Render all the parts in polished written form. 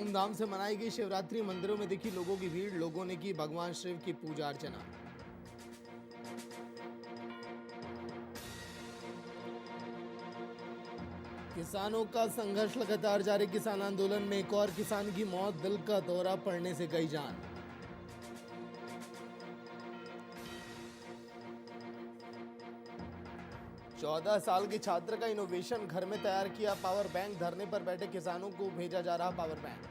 धूमधाम से मनाई गई शिवरात्रि। मंदिरों में दिखी लोगों की भीड़। लोगों ने की भगवान शिव की पूजा अर्चना। किसानों का संघर्ष लगातार जारी। किसान आंदोलन में एक और किसान की मौत। दिल का दौरा पड़ने से गई जान। चौदह साल के छात्र का इनोवेशन, घर में तैयार किया पावर बैंक। धरने पर बैठे किसानों को भेजा जा रहा पावर बैंक।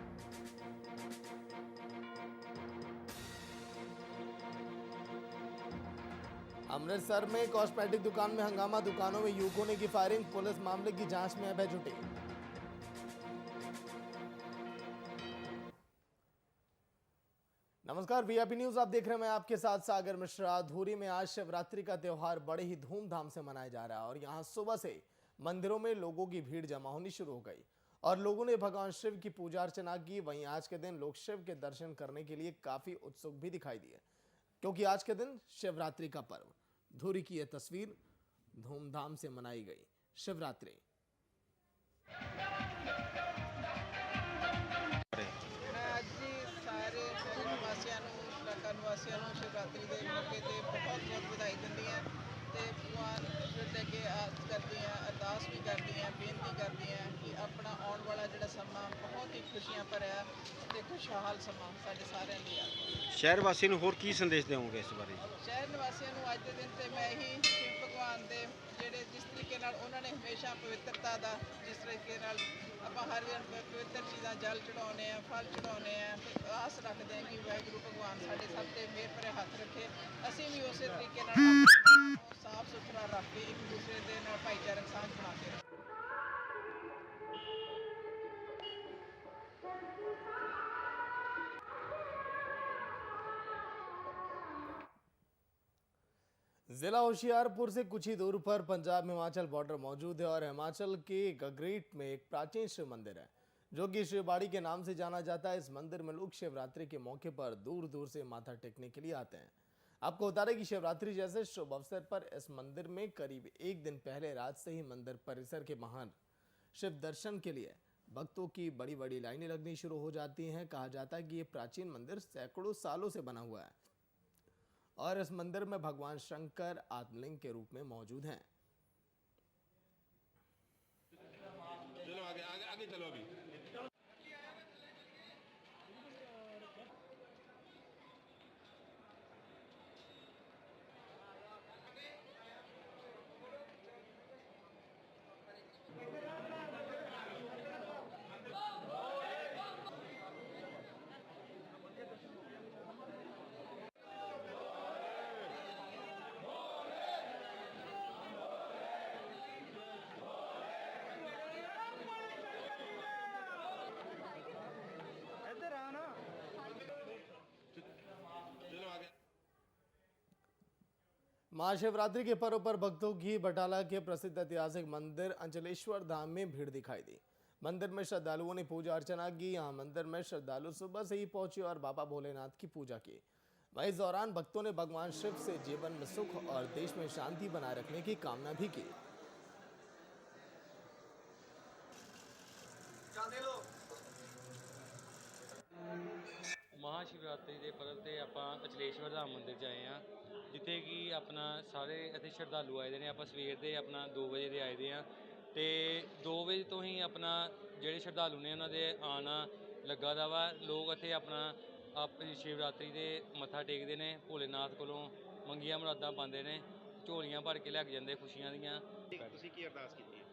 अमृतसर में कॉस्मेटिक दुकान में हंगामा। दुकानों में युवकों ने की फायरिंग। पुलिस मामले की जांच में अब है जुटी। नमस्कार, वीआईपी न्यूज आप देख रहे हैं। मैं आपके साथ सागर मिश्रा। धुरी में आज शिवरात्रि का त्योहार बड़े ही धूमधाम से मनाया जा रहा है और यहां सुबह से मंदिरों में लोगों की भीड़ जमा होनी शुरू हो गई और लोगों ने भगवान शिव की पूजा अर्चना की। वहीं आज के दिन लोग शिव के दर्शन करने के लिए काफी उत्सुक भी दिखाई दिए, क्योंकि आज के दिन शिवरात्रि का पर्व। धुरी की यह तस्वीर, धूमधाम से मनाई गई शिवरात्रि। मैं ਅੱਜ ਜੀ ਸਾਰੇ ਸ਼ਹਿਰ ਨਿਵਾਸੀਆਂ ਨੂੰ, ਇਲਾਕਾ ਨਿਵਾਸੀਆਂ ਨੂੰ ਸ਼ਿਵਰਾਤਰੀ ਦੇ ਮੌਕੇ ਤੇ ਬਹੁਤ ਵਧਾਈ ਦਿੰਦੀ ਹਾਂ ਤੇ ਭਗਵਾਨ ਸ਼ਿਵ ਦੇ ਅੱਗੇ ਆਸ ਕਰਦੀ ਹਾਂ, ਅਰਦਾਸ ਵੀ ਕਰਦੀ ਹਾਂ, ਬੇਨਤੀ ਕਰਦੀ ਹਾਂ ਕਿ ਆਪਣਾ ਆਉਣ ਵਾਲਾ ਜਿਹੜਾ ਸਮਾਂ ਬਹੁਤ ਹੀ ਖੁਸ਼ੀਆਂ ਭਰਿਆ ਤੇ ਖੁਸ਼ਹਾਲ ਸਮਾਂ ਸਾਡੇ ਸਾਰਿਆਂ ਲਈ ਆਵੇ। ਸ਼ਹਿਰ ਵਾਸੀ ਨੂੰ ਹੋਰ ਕੀ ਸੰਦੇਸ਼ ਦੇਵੋਗੇ ਇਸ ਬਾਰੇ? ਸ਼ਹਿਰ ਨਿਵਾਸੀਆਂ ਨੂੰ ਅੱਜ ਦੇ ਦਿਨ ਤੇ ਮੈਂ ਹੀ ਸ਼ਿਵ ਭਗਵਾਨ ਦੇ ਜਿਹੜੇ ਜਿਸ ਤਰੀਕੇ ਨਾਲ ਉਹਨਾਂ ਨੇ ਹਮੇਸ਼ਾ ਪਵਿੱਤਰਤਾ ਦਾ, ਜਿਸ ਤਰੀਕੇ ਨਾਲ ਆਪਾਂ ਹਰ ਦਿਨ ਪਵਿੱਤਰ ਚੀਜ਼ਾਂ ਜਲ ਚੜਾਉਂਦੇ ਆ, ਫਲ ਚੜਾਉਂਦੇ ਆ ਤੇ ਆਸ ਰੱਖਦੇ ਆ ਕਿ ਵਾਹਿਗੁਰੂ ਭਗਵਾਨ ਸਾਡੇ ਸਭ ਤੇ ਮਿਹਰ ਭਰੇ ਹੱਥ ਰੱਖੇ। ਅਸੀਂ ਵੀ ਉਸੇ ਤਰੀਕੇ ਨਾਲ ਸਾਫ ਸੁਥਰਾ ਰੱਖ ਕੇ ਇੱਕ ਦੂਸਰੇ ਦੇ ਨਾਲ ਭਾਈਚਾਰਕ ਸਾਂਝ ਬਣਾ ਕੇ ਰੱਖੀਏ। जिला होशियारपुर से कुछ ही दूर पर पंजाब हिमाचल बॉर्डर मौजूद है और हिमाचल के गगरेट में एक प्राचीन शिव मंदिर है जो कि शिवबाड़ी के नाम से जाना जाता है। इस मंदिर में लोग शिवरात्रि के मौके पर दूर दूर से माथा टेकने के लिए आते हैं। आपको बता दें कि शिवरात्रि जैसे शुभ अवसर पर इस मंदिर में करीब एक दिन पहले रात से ही मंदिर परिसर के महान शिव दर्शन के लिए भक्तों की बड़ी बड़ी लाइनें लगनी शुरू हो जाती हैं। कहा जाता है कि ये प्राचीन मंदिर सैकड़ों सालों से बना हुआ है और इस मंदिर में भगवान शंकर आत्मलिंग के रूप में मौजूद हैं। चलो आगे आगे आगे चलो अभी। चलो आगे। महाशिवरात्रि के पर्व पर भक्तों की बटाला के प्रसिद्ध ऐतिहासिक मंदिर अंचलेश्वर धाम में भीड़ दिखाई दी। मंदिर में श्रद्धालुओं ने पूजा अर्चना की। यहाँ मंदिर में श्रद्धालु सुबह से ही पहुंचे और बाबा भोलेनाथ की पूजा की। वहीं इस दौरान भक्तों ने भगवान शिव से जीवन में सुख और देश में शांति बनाए रखने की कामना भी की। महाशिवरात्रि के पर्व से ਆਪਾਂ ਅਚਲੇਸ਼ਵਰ धाम मंदिर 'ਚ ਆਏ ਹਾਂ, ਜਿੱਥੇ ਕਿ ਆਪਣਾ ਸਾਰੇ ਇੱਥੇ ਸ਼ਰਧਾਲੂ ਆਏ ਦੇ ਨੇ। ਆਪਾਂ ਸਵੇਰ ਦੇ ਆਪਣਾ 2 ਵਜੇ ਦੇ ਆਏ ਦੇ ਹਾਂ ਤੇ 2 ਵਜੇ ਤੋਂ ਹੀ ਆਪਣਾ ਜਿਹੜੇ ਸ਼ਰਧਾਲੂ ਨੇ ਉਹਨਾਂ ਦੇ ਆਉਣਾ ਲੱਗਾ ਦਾ ਵਾ। ਲੋਕ ਇੱਥੇ ਆਪਣਾ ਸ਼ਿਵਰਾਤਰੀ ਦੇ ਮੱਥਾ ਟੇਕਦੇ ਨੇ, ਭੋਲੇਨਾਥ ਕੋਲੋਂ ਮੰਗੀਆਂ ਮੁਰਾਦਾਂ ਪਾਉਂਦੇ ਨੇ, ਝੋਲੀਆਂ ਭਰ ਕੇ ਲੈ ਕੇ ਜਾਂਦੇ ਖੁਸ਼ੀਆਂ ਦੀਆਂ। ਤੁਸੀਂ ਕੀ ਅਰਦਾਸ ਕੀਤੀ ਹੈ?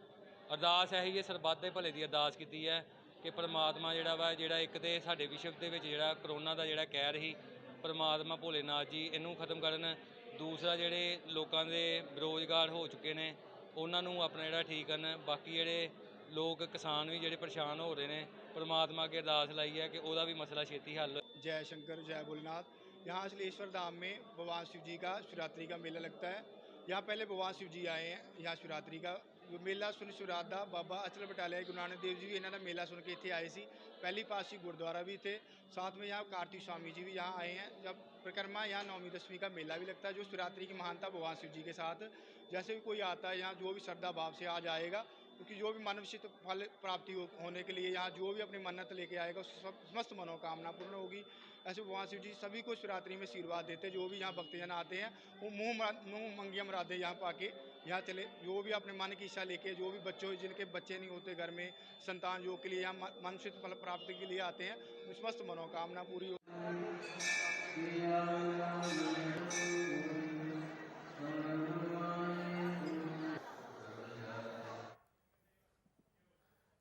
ਅਰਦਾਸ ਇਹੀ ਹੈ, ਸਰਬੱਤ ਦੇ ਭਲੇ ਦੀ ਅਰਦਾਸ ਕੀਤੀ ਹੈ ਕਿ ਪਰਮਾਤਮਾ ਜਿਹੜਾ ਇੱਕ ਤੇ ਸਾਡੇ ਵਿਸ਼ਵ ਦੇ ਵਿੱਚ ਜਿਹੜਾ ਕਰੋਨਾ ਦਾ ਜਿਹੜਾ ਕਹਿਰ ਸੀ, ਪਰਮਾਤਮਾ ਭੋਲੇਨਾਥ ਜੀ ਇਹਨੂੰ ਖਤਮ ਕਰਨ। ਦੂਸਰਾ ਜਿਹੜੇ ਲੋਕਾਂ ਦੇ ਬੇਰੁਜ਼ਗਾਰ ਹੋ ਚੁੱਕੇ ਨੇ ਉਹਨਾਂ ਨੂੰ ਆਪਣਾ ਜਿਹੜਾ ਠੀਕ ਕਰਨ। ਬਾਕੀ ਜਿਹੜੇ ਲੋਕ ਕਿਸਾਨ ਵੀ ਜਿਹੜੇ ਪਰੇਸ਼ਾਨ ਹੋ ਰਹੇ ਨੇ, परमात्मा के अरदास लाई है कि ਉਹਦਾ भी मसला छेती हल। जय शंकर जय भोलेनाथ। यहाँ अचलेश्वर धाम में भगवान शिव जी का शिवरात्रि का मेला लगता है। यहाँ पहले भगवान शिव जी आए हैं। यहाँ शिवरात्रि का मेला सुन शिवरात बाबा अचल बटालिया गुरु नानक देव जी भी इन्होंने मेला सुन के इतने आए सी। पहली पातशाही गुरुद्वारा भी थे, साथ में यहाँ कार्तिक स्वामी जी भी यहाँ आए हैं। जब परिक्रमा यहाँ 9वीं 10वीं का मेला भी लगता है, जो शिवरात्रि की महानता भगवान शिव जी के साथ जैसे भी कोई आता है यहाँ, जो भी श्रद्धा भाव से आ जाएगा क्योंकि जो भी मानवशित फल प्राप्ति होने के लिए यहाँ जो भी अपनी मन्नत लेके आएगा उसकी समस्त मनोकामना पूर्ण होगी। ऐसे भगवान शिव जी सभी को शिवरात्रि में आशीर्वाद देते हैं। जो भी यहाँ भक्तजन आते हैं वो मुँह मंगिया मुरादे यहाँ पाके यहाँ चले, जो भी अपने मन की इच्छा लेके, जो भी बच्चों जिनके बच्चे नहीं होते घर में, संतान योग के लिए यहाँ मानसिक फल प्राप्ति के लिए आते हैं, समस्त मनोकामना पूरी हो।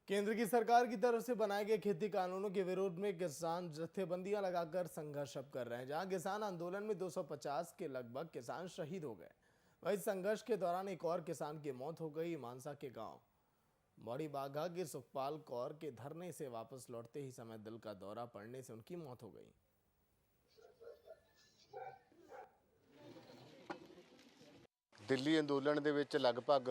केंद्र की सरकार की तरफ से बनाए गए खेती कानूनों के विरोध में किसान जत्थेबंदियां लगाकर संघर्ष अब कर रहे हैं। जहां किसान आंदोलन में 250 के लगभग किसान शहीद हो गए, वहीं संघर्ष के दौरान एक और किसान की मौत हो गई। मानसा के गांव बड़ी बाघा के सुखपाल कौर के धरने से वापस लौटते ही समय दिल का दौरा पड़ने से उनकी मौत हो गई। ਦਿੱਲੀ ਅੰਦੋਲਨ ਦੇ ਵਿੱਚ ਲਗਭਗ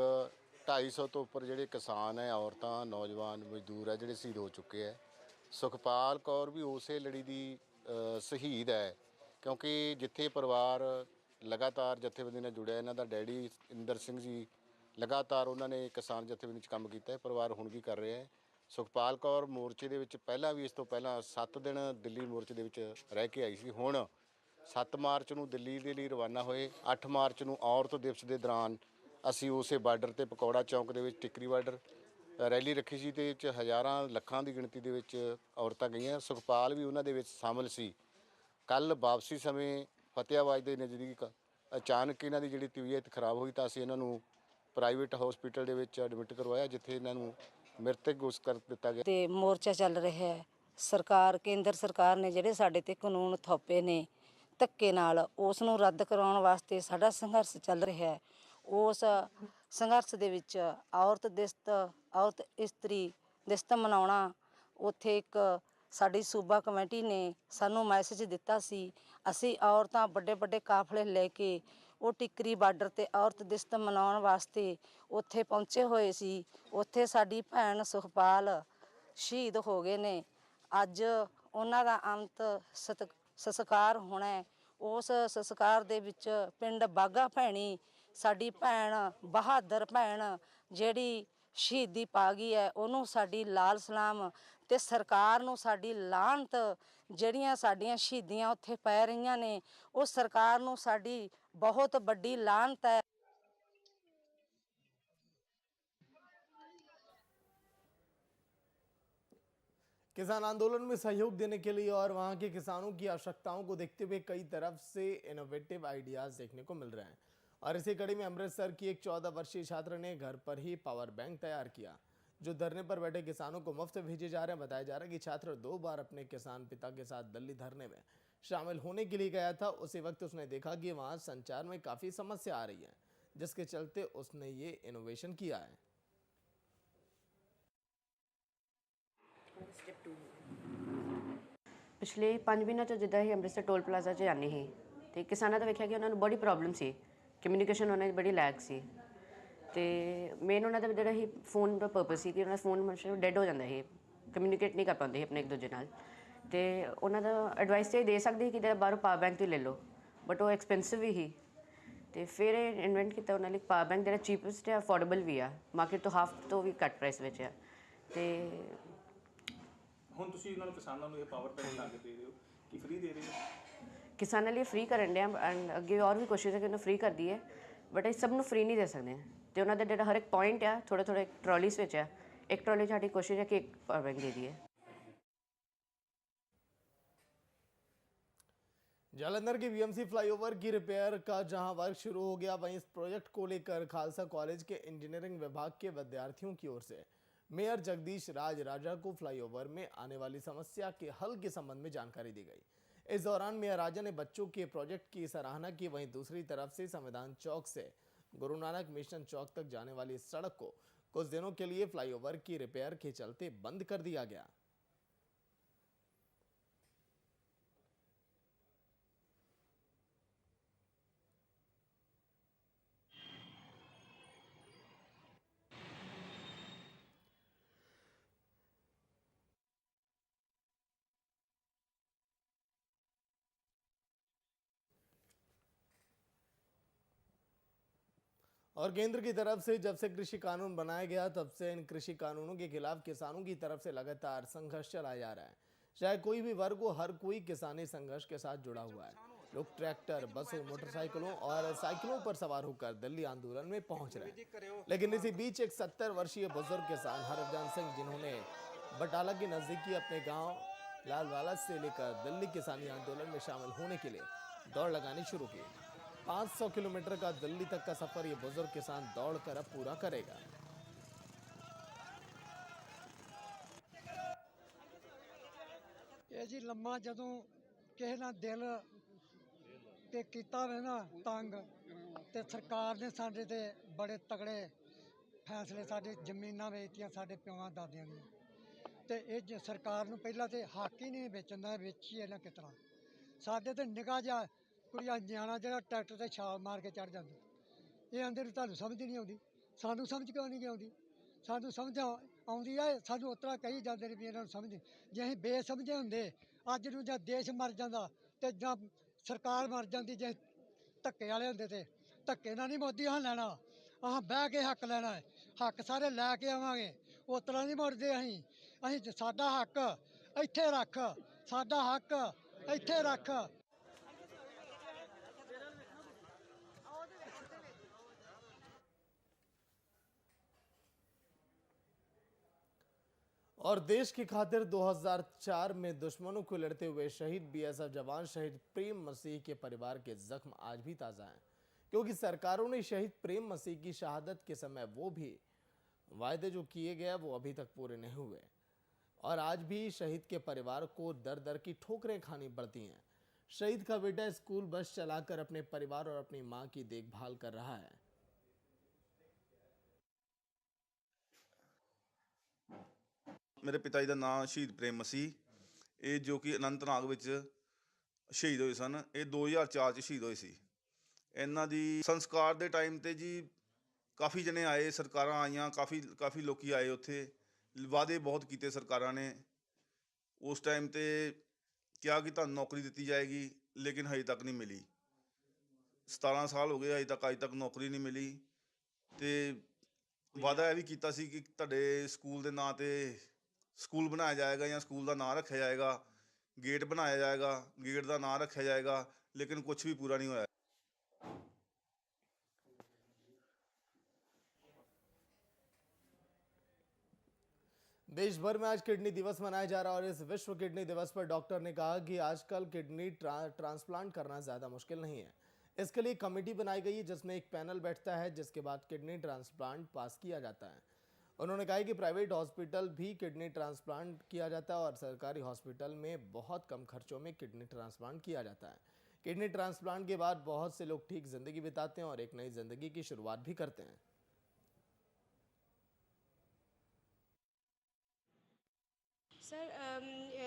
250 ਤੋਂ ਉੱਪਰ ਜਿਹੜੇ ਕਿਸਾਨ ਹੈ, ਔਰਤਾਂ, ਨੌਜਵਾਨ, ਮਜ਼ਦੂਰ ਹੈ ਜਿਹੜੇ ਸ਼ਹੀਦ ਹੋ ਚੁੱਕੇ ਹੈ। ਸੁਖਪਾਲ ਕੌਰ ਵੀ ਉਸੇ ਲੜੀ ਦੀ ਸ਼ਹੀਦ ਹੈ, ਕਿਉਂਕਿ ਜਿੱਥੇ ਪਰਿਵਾਰ ਲਗਾਤਾਰ ਜਥੇਬੰਦੀ ਨਾਲ ਜੁੜਿਆ, ਇਹਨਾਂ ਦਾ ਡੈਡੀ ਇੰਦਰ ਸਿੰਘ ਜੀ ਲਗਾਤਾਰ ਉਹਨਾਂ ਨੇ ਕਿਸਾਨ ਜਥੇਬੰਦੀ 'ਚ ਕੰਮ ਕੀਤਾ ਹੈ, ਪਰਿਵਾਰ ਹੁਣ ਵੀ ਕਰ ਰਿਹਾ ਹੈ। ਸੁਖਪਾਲ ਕੌਰ ਮੋਰਚੇ ਦੇ ਵਿੱਚ ਪਹਿਲਾਂ ਵੀ, ਇਸ ਤੋਂ ਪਹਿਲਾਂ 7 ਦਿਨ ਦਿੱਲੀ ਮੋਰਚੇ ਦੇ ਵਿੱਚ ਰਹਿ ਕੇ ਆਈ ਸੀ। ਹੁਣ 7 ਮਾਰਚ ਨੂੰ ਦਿੱਲੀ ਦੇ ਲਈ ਰਵਾਨਾ ਹੋਏ। 8 ਮਾਰਚ ਨੂੰ ਔਰਤ ਦਿਵਸ ਦੇ ਦੌਰਾਨ ਅਸੀਂ ਉਸੇ ਬਾਰਡਰ ਤੇ ਪਕੌੜਾ ਚੌਂਕ ਦੇ ਵਿੱਚ ਟਿੱਕਰੀ ਬਾਰਡਰ ਰੈਲੀ ਰੱਖੀ ਸੀ ਤੇ ਇਹ 'ਚ ਹਜ਼ਾਰਾਂ ਲੱਖਾਂ ਦੀ ਗਿਣਤੀ ਦੇ ਵਿੱਚ ਔਰਤਾਂ ਗਈਆਂ। ਸੁਖਪਾਲ ਵੀ ਉਹਨਾਂ ਦੇ ਵਿੱਚ ਸ਼ਾਮਲ ਸੀ। ਕੱਲ ਵਾਪਸੀ ਸਮੇਂ ਫਤਿਆਬਾਦ ਦੇ ਨਜ਼ਦੀਕ ਅਚਾਨਕ ਇਹਨਾਂ ਦੀ ਜਿਹੜੀ ਤਬੀਅਤ ਖਰਾਬ ਹੋਈ ਤਾਂ ਅਸੀਂ ਇਹਨਾਂ ਨੂੰ ਪ੍ਰਾਈਵੇਟ ਹਸਪੀਟਲ ਦੇ ਵਿੱਚ ਐਡਮਿਟ ਕਰਵਾਇਆ, ਜਿੱਥੇ ਇਹਨਾਂ ਨੂੰ ਮ੍ਰਿਤਕ ਘੋਸ਼ਿਤ ਕਰ ਦਿੱਤਾ ਗਿਆ। ਤੇ ਮੋਰਚਾ ਚੱਲ ਰਿਹਾ ਹੈ। ਸਰਕਾਰ, ਕੇਂਦਰ ਸਰਕਾਰ ਨੇ ਜਿਹੜੇ ਸਾਡੇ ਤੇ ਕਾਨੂੰਨ ਥੋਪੇ ਨੇ ਧੱਕੇ ਨਾਲ, ਉਸ ਨੂੰ ਰੱਦ ਕਰਾਉਣ ਵਾਸਤੇ ਸਾਡਾ ਸੰਘਰਸ਼ ਚੱਲ ਰਿਹਾ ਹੈ। ਉਸ ਸੰਘਰਸ਼ ਦੇ ਵਿੱਚ ਔਰਤ ਇਸਤਰੀ ਦਿਵਸ ਮਨਾਉਣਾ, ਉੱਥੇ ਇੱਕ ਸਾਡੀ ਸੂਬਾ ਕਮੇਟੀ ਨੇ ਸਾਨੂੰ ਮੈਸੇਜ ਦਿੱਤਾ ਸੀ। ਅਸੀਂ ਔਰਤਾਂ ਵੱਡੇ ਵੱਡੇ ਕਾਫਲੇ ਲੈ ਕੇ ਉਹ ਟਿੱਕਰੀ ਬਾਰਡਰ ਤੇ ਔਰਤ ਦਿਵਸ ਮਨਾਉਣ ਵਾਸਤੇ ਉੱਥੇ ਪਹੁੰਚੇ ਹੋਏ ਸੀ। ਉੱਥੇ ਸਾਡੀ ਭੈਣ ਸੁਖਪਾਲ ਸ਼ਹੀਦ ਹੋ ਗਏ ਨੇ। ਅੱਜ ਉਹਨਾਂ ਦਾ ਅੰਤ ਸੰਸਕਾਰ ਹੋਣਾ ਹੈ। ਉਸ ਸੰਸਕਾਰ ਦੇ ਵਿੱਚ ਪਿੰਡ ਬਾਘਾ ਭੈਣੀ ਸਾਡੀ ਭੈਣ, ਬਹਾਦਰ ਭੈਣ ਜਿਹੜੀ ਸ਼ਹੀਦੀ ਪਾ ਗਈ ਹੈ, ਉਹਨੂੰ ਸਾਡੀ ਲਾਲ ਸਲਾਮ ਤੇ ਸਰਕਾਰ ਨੂੰ ਸਾਡੀ ਲਾਹਨਤ। ਜਿਹੜੀਆਂ ਸਾਡੀਆਂ ਸ਼ਹੀਦੀਆਂ ਉੱਥੇ ਪੈ ਰਹੀਆਂ ਨੇ, ਉਹ ਸਰਕਾਰ ਨੂੰ ਸਾਡੀ ਬਹੁਤ ਵੱਡੀ ਲਾਹਨਤ ਹੈ। किसान आंदोलन में सहयोग देने के लिए और वहां के किसानों की आवश्यकताओं को देखते हुए कई तरफ से इनोवेटिव आइडियाज देखने को मिल रहे हैं। और इसी कड़ी में अमृतसर की एक 14 वर्षीय छात्र ने घर पर ही पावर बैंक तैयार किया, जो धरने पर बैठे किसानों को मुफ्त भेजे जा रहे हैं। बताया जा रहा है कि छात्र 2 बार अपने किसान पिता के साथ दिल्ली धरने में शामिल होने के लिए गया था। उसी वक्त उसने देखा कि वहां संचार में काफी समस्या आ रही है, जिसके चलते उसने ये इनोवेशन किया है। ਪਿਛਲੇ 5 ਮਹੀਨਿਆਂ 'ਚ ਜਿੱਦਾਂ ਹੀ ਅੰਮ੍ਰਿਤਸਰ ਟੋਲ ਪਲਾਜ਼ਾ 'ਚ ਜਾਂਦੇ ਸੀ ਅਤੇ ਕਿਸਾਨਾਂ ਦਾ ਵੇਖਿਆ ਕਿ ਉਹਨਾਂ ਨੂੰ ਬੜੀ ਪ੍ਰੋਬਲਮ ਸੀ, ਕਮਿਊਨੀਕੇਸ਼ਨ ਉਹਨਾਂ ਦੀ ਬੜੀ ਲੈਕ ਸੀ। ਅਤੇ ਮੇਨ ਉਹਨਾਂ ਦਾ ਜਿਹੜਾ ਹੀ ਫੋਨ ਦਾ ਪਰਪਸ ਸੀ ਕਿ ਉਹਨਾਂ ਦਾ ਫੋਨ ਮਤਲਬ ਡੈਡ ਹੋ ਜਾਂਦਾ ਸੀ, ਕਮਿਊਨੀਕੇਟ ਨਹੀਂ ਕਰ ਪਾਉਂਦੇ ਸੀ ਆਪਣੇ ਇੱਕ ਦੂਜੇ ਨਾਲ। ਅਤੇ ਉਹਨਾਂ ਦਾ ਐਡਵਾਈਸ ਤਾਂ ਇਹ ਦੇ ਸਕਦੇ ਸੀ ਕਿ ਜਿਹੜਾ ਬਾਹਰੋਂ ਪਾਵਰ ਬੈਂਕ ਤੋਂ ਲੈ ਲਓ, ਬਟ ਉਹ ਐਕਸਪੈਂਸਿਵ ਵੀ ਸੀ। ਅਤੇ ਫਿਰ ਇਹ ਇਨਵੈਂਟ ਕੀਤਾ ਉਹਨਾਂ ਲਈ ਪਾਵਰ ਬੈਂਕ ਜਿਹੜਾ ਚੀਪੈਸਟ ਹੈ, ਅਫੋਰਡੇਬਲ ਵੀ ਆ, ਮਾਰਕੀਟ ਤੋਂ ਹਾਫ ਤੋਂ ਵੀ ਘੱਟ ਪ੍ਰਾਈਸ ਵਿੱਚ ਆ। ਅਤੇ ਹੁਣ ਤੁਸੀਂ ਇਹਨਾਂ ਨੂੰ ਕਿਸਾਨਾਂ ਨੂੰ ਇਹ ਪਾਵਰ ਬੈਂਕ ਲਾ ਕੇ ਦੇ ਰਹੇ ਹੋ ਕਿ ਫ੍ਰੀ ਦੇ ਰਹੇ ਹੋ? ਕਿਸਾਨਾਂ ਲਈ ਫ੍ਰੀ ਕਰਨ ਡਿਆ ਐਂਡ ਅੱਗੇ ਹੋਰ ਵੀ ਕੋਸ਼ਿਸ਼ ਹੈ ਕਿ ਉਹਨੂੰ ਫ੍ਰੀ ਕਰਦੀ ਹੈ, ਬਟ ਅਸੀਂ ਸਭ ਨੂੰ ਫ੍ਰੀ ਨਹੀਂ ਦੇ ਸਕਦੇ। ਅਤੇ ਉਹਨਾਂ ਦਾ ਜਿਹੜਾ ਹਰ ਇੱਕ ਪੁਆਇੰਟ ਆ ਥੋੜ੍ਹੇ ਥੋੜ੍ਹੇ ਟਰਾਲੀਜ਼ ਵਿੱਚ ਆ। ਇੱਕ ਟਰਾਲੀ 'ਚ ਸਾਡੀ ਕੋਸ਼ਿਸ਼ ਹੈ ਕਿ ਇੱਕ ਪਾਵਰ ਬੈਂਕ ਦੇ ਦਈਏ। जालंधर के बीएमसी फ्लाईओवर की रिपेयर का जहां वर्क शुरू हो गया, वहीं इस प्रोजेक्ट को लेकर खालसा कॉलेज के इंजीनियरिंग विभाग के विद्यार्थियों की ओर से मेयर जगदीश राज राजा को फ्लाईओवर में आने वाली समस्या के हल के संबंध में जानकारी दी गई। इस दौरान मेयर राजा ने बच्चों के प्रोजेक्ट की सराहना की। वहीं दूसरी तरफ से संविधान चौक से गुरु नानक मिशन चौक तक जाने वाली सड़क को कुछ दिनों के लिए फ्लाईओवर की रिपेयर के चलते बंद कर दिया गया। और केंद्र की तरफ से जब से कृषि कानून बनाया गया तब से इन कृषि कानूनों के खिलाफ किसानों की तरफ से लगातार संघर्ष चलाया जा रहा है। चाहे कोई भी वर्ग हो, हर कोई किसानी संघर्ष के साथ जुड़ा हुआ है। लोग ट्रैक्टर, बसों, मोटरसाइकिलों और साइकिलों पर सवार होकर दिल्ली आंदोलन में पहुंच रहे हैं। लेकिन इसी बीच एक 70 वर्षीय बुजुर्ग किसान हरभजन सिंह, जिन्होंने बटाला के नजदीकी अपने गांव लालवाला से लेकर दिल्ली किसानी आंदोलन में शामिल होने के लिए दौड़ लगानी शुरू की। 500 किलोमीटर का दिल्ली तक का सफर ये बुजुर्ग किसान दौड़कर अब पूरा करेगा। ਇਹ ਜੀ ਲੰਮਾ ਜਦੋਂ ਕਿਸੇ ਨਾਲ ਦਿਲ ਤੇ ਕੀਤਾ ਹੋਵੇ ਨਾ ਤੰਗ, ਤੇ ਸਰਕਾਰ ਨੇ ਸਾਡੇ ਤੇ ਬੜੇ ਤਗੜੇ ਫੈਸਲੇ, ਸਾਡੇ ਜ਼ਮੀਨਾਂ ਵੇਚਤੀਆਂ ਸਾਡੇ ਪਿਓਾਂ ਦਾਦਿਆਂ ਦੀਆਂ, ਤੇ ਇਹ ਸਰਕਾਰ ਨੂੰ ਪਹਿਲਾਂ ਤੇ ਹੱਕ ਹੀ ਨਹੀਂ ਵੇਚਣ ਦਾ, ਵੇਚੀ ਇਹਨਾਂ ਕਿਸ ਤਰ੍ਹਾਂ। ਸਾਡੇ ਤੇ ਨਿਗਾਹ ਜਿਹਾ ਕੁੜੀਆਂ ਨਿਆਣਾ ਜਿਹੜਾ ਟਰੈਕਟਰ ਤੇ ਛਾਲ ਮਾਰ ਕੇ ਚੜ ਜਾਂਦਾ, ਇਹ ਆਂਦੇ ਨੂੰ ਤੁਹਾਨੂੰ ਸਮਝ ਨਹੀਂ ਆਉਂਦੀ। ਸਾਨੂੰ ਸਮਝ ਕਿਉਂ ਨਹੀਂ ਆਉਂਦੀ? ਸਾਨੂੰ ਸਮਝ ਆਉਂਦੀ ਹੈ, ਸਾਨੂੰ ਉਸ ਤਰ੍ਹਾਂ ਕਹੀ ਜਾਂਦੇ ਨੇ ਵੀ ਇਹਨਾਂ ਨੂੰ ਸਮਝ। ਜੇ ਅਸੀਂ ਬੇਸਮਝੇ ਹੁੰਦੇ ਅੱਜ ਨੂੰ ਜਾਂ ਦੇਸ਼ ਮਰ ਜਾਂਦਾ ਤੇ ਜਾਂ ਸਰਕਾਰ ਮਰ ਜਾਂਦੀ, ਜੇ ਧੱਕੇ ਵਾਲੇ ਹੁੰਦੇ ਤੇ ਧੱਕੇ ਨਾਲ ਨਹੀਂ ਮੋਦੀ ਹਾਂ ਲੈਣਾ, ਆਹ ਬਹਿ ਕੇ ਹੱਕ ਲੈਣਾ ਹੈ। ਹੱਕ ਸਾਰੇ ਲੈ ਕੇ ਆਵਾਂਗੇ, ਉਸ ਤਰ੍ਹਾਂ ਨਹੀਂ ਮੁੜਦੇ ਅਸੀਂ ਸਾਡਾ ਹੱਕ ਇੱਥੇ ਰੱਖ, ਸਾਡਾ ਹੱਕ ਇੱਥੇ ਰੱਖ। और देश की खातिर 2004 में दुश्मनों को लड़ते हुए शहीद बीएसएफ जवान शहीद प्रेम मसीह के परिवार के जख्म आज भी ताज़ा हैं, क्योंकि सरकारों ने शहीद प्रेम मसीह की शहादत के समय वो भी वायदे जो किए गए वो अभी तक पूरे नहीं हुए, और आज भी शहीद के परिवार को दर दर की ठोकरें खानी पड़ती हैं। शहीद का बेटा स्कूल बस चलाकर अपने परिवार और अपनी मां की देखभाल कर रहा है। ਮੇਰੇ ਪਿਤਾ ਜੀ ਦਾ ਨਾਮ ਸ਼ਹੀਦ ਪ੍ਰੇਮ ਮਸੀਹ, ਇਹ ਜੋ ਕਿ ਅਨੰਤਨਾਗ ਵਿੱਚ ਸ਼ਹੀਦ ਹੋਏ ਸਨ। ਇਹ 2004 'ਚ ਸ਼ਹੀਦ ਹੋਏ ਸੀ। ਇਹਨਾਂ ਦੀ ਸੰਸਕਾਰ ਦੇ ਟਾਈਮ 'ਤੇ ਜੀ ਕਾਫੀ ਜਣੇ ਆਏ, ਸਰਕਾਰਾਂ ਆਈਆਂ, ਕਾਫੀ ਲੋਕੀ ਆਏ। ਉੱਥੇ ਵਾਅਦੇ ਬਹੁਤ ਕੀਤੇ ਸਰਕਾਰਾਂ ਨੇ। ਉਸ ਟਾਈਮ 'ਤੇ ਕਿਹਾ ਕਿ ਤੁਹਾਨੂੰ ਨੌਕਰੀ ਦਿੱਤੀ ਜਾਏਗੀ, ਲੇਕਿਨ ਹਜੇ ਤੱਕ ਨਹੀਂ ਮਿਲੀ। 17 ਸਾਲ ਹੋ ਗਏ, ਅਜੇ ਤੱਕ ਨੌਕਰੀ ਨਹੀਂ ਮਿਲੀ। ਅਤੇ ਵਾਅਦਾ ਇਹ ਵੀ ਕੀਤਾ ਸੀ ਕਿ ਤੁਹਾਡੇ ਸਕੂਲ ਦੇ ਨਾਂ 'ਤੇ ਸਕੂਲ ਬਣਾਇਆ ਜਾਏਗਾ ਜਾਂ ਸਕੂਲ ਦਾ ਨਾਂ ਰੱਖਿਆ ਜਾਏਗਾ, ਗੇਟ ਬਣਾਇਆ ਜਾਏਗਾ, ਗੇਟ ਦਾ ਨਾਂ ਰੱਖਿਆ ਜਾਏਗਾ, ਲੇਕਿਨ ਕੁਝ ਵੀ ਪੂਰਾ नहीं होया। देश भर में आज किडनी दिवस मनाया जा रहा है और इस विश्व किडनी दिवस पर डॉक्टर ने कहा कि आजकल किडनी ट्रांसप्लांट करना ज़्यादा मुश्किल नहीं है। इसके लिए कमेटी बनाई गई है जिसमें एक पैनल बैठता है, जिसके बाद किडनी ट्रांसप्लांट पास किया जाता है। उन्होंने कहा कि प्राइवेट हॉस्पिटल भी किडनी ट्रांसप्लांट किया जाता है और सरकारी हॉस्पिटल में बहुत कम खर्चों में किडनी ट्रांसप्लांट किया जाता है। किडनी ट्रांसप्लांट के बाद बहुत से लोग ठीक जिंदगी बिताते हैं और एक नई जिंदगी की शुरुआत भी करते हैं। सर,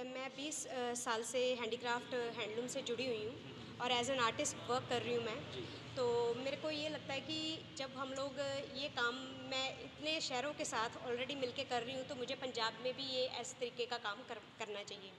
मैं 20 साल से हैंडीक्राफ्ट हैंडलूम से जुड़ी हुई हूँ और एज एन आर्टिस्ट वर्क कर रही हूँ मैं। तो मेरे को ये लगता है कि जब हम लोग ये काम मैं इतने शहरों के साथ ऑलरेडी मिलके कर रही हूँ, तो मुझे पंजाब में भी ये इस तरीके का काम करना चाहिए।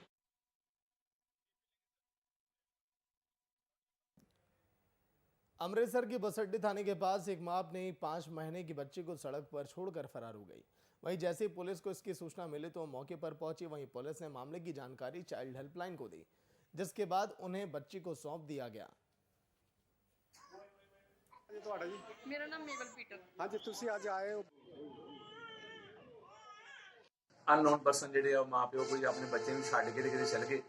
अमृतसर की बसअड्डी थाने के पास एक मां अपने 5 महीने की बच्ची को सड़क पर छोड़कर फरार हो गई। वहीं जैसे ही पुलिस को इसकी सूचना मिली तो मौके पर पहुंची। वहीं पुलिस ने मामले की जानकारी चाइल्ड हेल्पलाइन को दी, जिसके बाद उन्हें बच्ची को सौंप दिया गया। मेरा नाम मेवल पीटर। हाँ जी, तुसी आज आए हो। ਅਨਨੋਨ ਪਰਸਨ ਜਿਹੜੇ ਆ ਮਾਂ ਪਿਓ ਕੋਈ ਆਪਣੇ ਬੱਚੇ ਨੂੰ ਛੱਡ ਕੇ ਕਿਤੇ ਚਲ ਗਏ।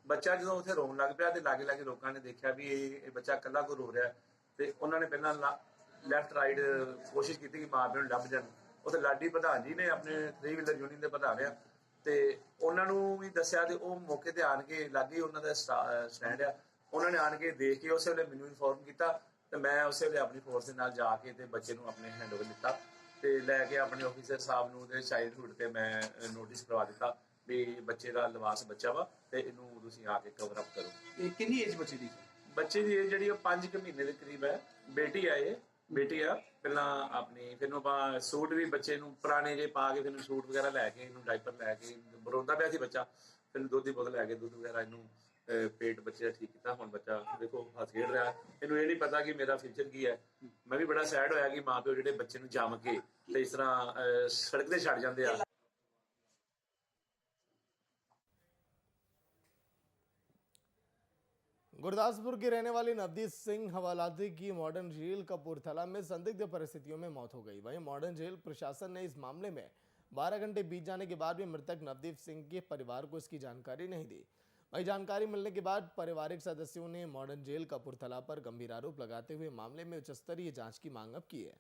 ਬੱਚਾ ਜਦੋਂ ਉੱਥੇ ਰੋਣ ਲੱਗ ਪਿਆ ਤੇ ਲਾਗੇ ਲੋਕਾਂ ਨੇ ਦੇਖਿਆ ਵੀ ਇਹ ਬੱਚਾ ਇਕੱਲਾ ਕੋ ਰੋ ਰਿਹਾ, ਤੇ ਉਹਨਾਂ ਨੇ ਪਹਿਲਾਂ ਲੈਫਟ ਰਾਈਟ ਕੋਸ਼ਿਸ਼ ਕੀਤੀ ਕਿ ਮਾਂ ਪਿਓ ਨੂੰ ਲੱਭ ਜਾਣ। ਉੱਥੇ ਲਾਡੀ ਪ੍ਰਧਾਨ ਜੀ ਨੇ ਆਪਣੇ 3 ਵੀਲਰ ਯੂਨੀਅਨ ਦੇ ਪ੍ਰਧਾਨ ਆ, ਤੇ ਉਹਨਾਂ ਨੂੰ ਵੀ ਦੱਸਿਆ ਤੇ ਉਹ ਮੌਕੇ ਤੇ ਆਣ ਕੇ ਲਾਗੇ ਉਹਨਾਂ ਦਾ ਸਟੈਂਡ ਆ, ਉਹਨਾਂ ਨੇ ਆਣ ਕੇ ਦੇਖ ਕੇ ਉਸੇ ਵੇਲੇ ਮੈਨੂੰ ਇਨਫੋਰਮ ਕੀਤਾ ਤੇ ਮੈਂ ਉਸੇ ਵੇਲੇ ਆਪਣੀ ਫੋਰਸ ਦੇ ਨਾਲ ਜਾ ਕੇ ਤੇ ਬੱਚੇ ਨੂੰ ਆਪਣੇ ਹੈਂਡਓਵਰ ਦਿੱਤਾ ਤੇ ਲੈ ਕੇ ਆਪਣੇ ਆਫੀਸਰ ਸਾਹਿਬ ਨੂੰ ਤੇ ਚਾਈਲਡਹੁੱਡ ਤੇ ਮੈਂ ਨੋਟਿਸ ਕਰਵਾ ਦਿੱਤਾ ਵੀ ਬੱਚੇ ਦਾ ਲਿਵਾਸ ਬੱਚਾ ਵਾ ਤੇ ਇਹਨੂੰ ਤੁਸੀਂ ਆ ਕੇ ਕਵਰ ਅਪ ਕਰੋ। ਇਹ ਕਿੰਨੀ ਏਜ ਬੱਚੇ ਦੀ? ਬੱਚੇ ਦੀ ਏਜ ਜਿਹੜੀ ਉਹ 5 ਮਹੀਨੇ ਦੇ ਕਰੀਬ ਹੈ। ਬੇਟੀ ਆ, ਇਹ ਬੇਟੀ ਆ। ਪਹਿਲਾਂ ਆਪਣੀ ਫਿਰ ਆਪਾਂ ਸੂਟ ਵੀ ਬੱਚੇ ਨੂੰ ਪੁਰਾਣੇ ਜੇ ਪਾ ਕੇ ਫਿਰ ਸੂਟ ਵਗੈਰਾ ਲੈ ਕੇ ਇਹਨੂੰ ਡਾਈਪਰ ਲੈ ਕੇ ਰੋਂਦਾ ਪਿਆ ਸੀ ਬੱਚਾ, ਫਿਰ ਦੁੱਧ ਦੀ ਬੋਤਲ ਲੈ ਕੇ ਦੁੱਧ ਵਗੈਰਾ ਇਹਨੂੰ ਪੇਟ ਬੱਚੇ ਦਾ ਠੀਕ ਕੀਤਾ। ਹੁਣ ਬੱਚਾ ਦੇਖੋ ਹੱਸ ਖੇਡ ਰਿਹਾ। ਇਹਨੂੰ ਇਹ ਨਹੀਂ ਪਤਾ ਕਿ ਮੇਰਾ ਫਿਊਚਰ ਕੀ ਹੈ। ਮੈਂ ਵੀ ਬੜਾ ਸੈਡ ਹੋਇਆ ਕਿ ਮਾਪਿਓ ਜਿਹੜੇ ਬੱਚੇ ਨੂੰ ਜੰਮ ਕੇ ਤੇ ਇਸ ਤਰ੍ਹਾਂ ਸੜਕ ਤੇ ਛੱਡ ਜਾਂਦੇ ਆ। गुरदासपुर के रहने वाली नवदीप सिंह हवालाती की मॉडर्न जेल कपूरथला में संदिग्ध परिस्थितियों में मौत हो गई। वहीं मॉडर्न जेल प्रशासन ने इस मामले में 12 घंटे बीत जाने के बाद भी मृतक नवदीप सिंह के परिवार को इसकी जानकारी नहीं दी। वहीं जानकारी मिलने के बाद पारिवारिक सदस्यों ने मॉडर्न जेल कपूरथला पर गंभीर आरोप लगाते हुए मामले में उच्च स्तरीय जांच की मांग अब की है।